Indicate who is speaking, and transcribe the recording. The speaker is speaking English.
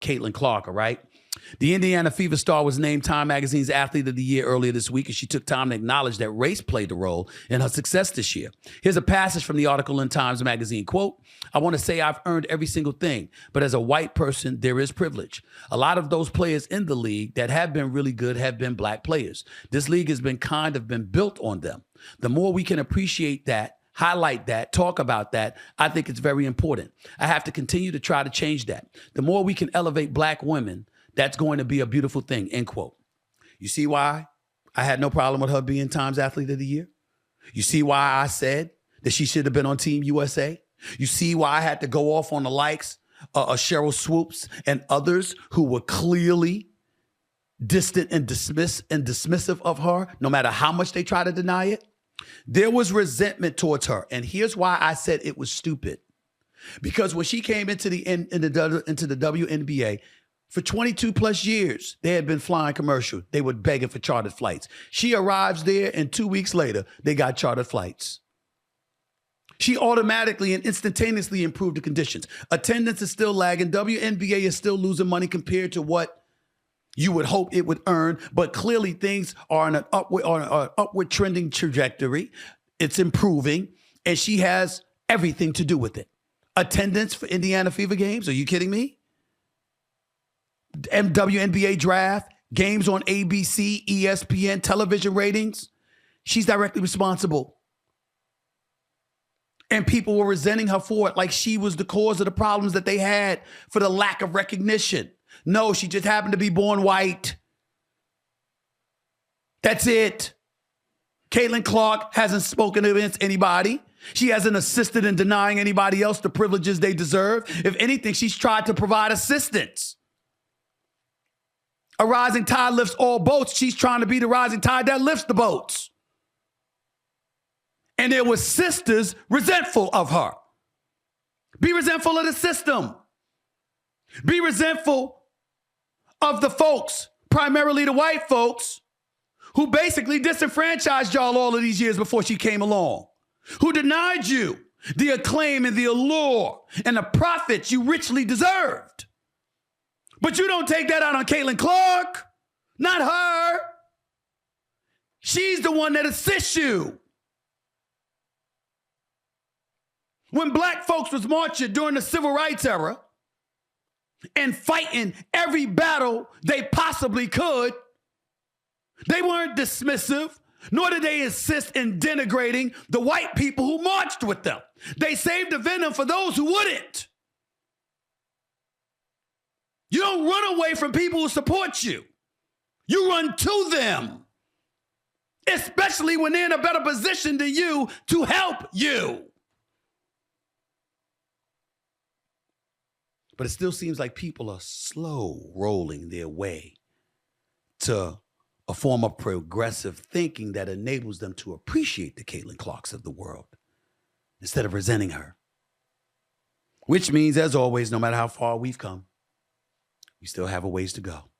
Speaker 1: Caitlin Clark, all right? The Indiana Fever star was named Time Magazine's Athlete of the Year earlier this week, and she took time to acknowledge that race played a role in her success this year. Here's a passage from the article in Times Magazine. Quote, "I want to say I've earned every single thing, but as a white person, there is privilege. A lot of those players in the league that have been really good have been black players. This league has been built on them. The more we can appreciate that, highlight that, talk about that, I think it's very important. I have to continue to try to change that. The more we can elevate black women, that's going to be a beautiful thing," end quote. You see why I had no problem with her being Times Athlete of the Year? You see why I said that she should have been on Team USA? You see why I had to go off on the likes of Cheryl Swoops and others who were clearly distant and dismissive of her, no matter how much they try to deny it? There was resentment towards her. And here's why I said it was stupid. Because when she came into the WNBA, for 22 plus years, they had been flying commercial. They were begging for chartered flights. She arrives there, and 2 weeks later, they got chartered flights. She automatically and instantaneously improved the conditions. Attendance is still lagging. WNBA is still losing money compared to what you would hope it would earn, but clearly things are on an upward trending trajectory. It's improving, and she has everything to do with it. Attendance for Indiana Fever games? Are you kidding me? WNBA draft, games on ABC, ESPN, television ratings. She's directly responsible. And people were resenting her for it, like she was the cause of the problems that they had for the lack of recognition. No, she just happened to be born white. That's it. Caitlin Clark hasn't spoken against anybody. She hasn't assisted in denying anybody else the privileges they deserve. If anything, she's tried to provide assistance. A rising tide lifts all boats. She's trying to be the rising tide that lifts the boats. And there were sisters resentful of her. Be resentful of the system. Be resentful of the folks, primarily the white folks, who basically disenfranchised y'all all of these years before she came along, who denied you the acclaim and the allure and the profits you richly deserved. But you don't take that out on Caitlin Clark. Not her. She's the one that assists you. When black folks was marching during the civil rights era and fighting every battle they possibly could, they weren't dismissive, nor did they assist in denigrating the white people who marched with them. They saved the venom for those who wouldn't. You don't run away from people who support you. You run to them, especially when they're in a better position than you to help you. But it still seems like people are slow rolling their way to a form of progressive thinking that enables them to appreciate the Caitlin Clarks of the world instead of resenting her. Which means, as always, no matter how far we've come, we still have a ways to go.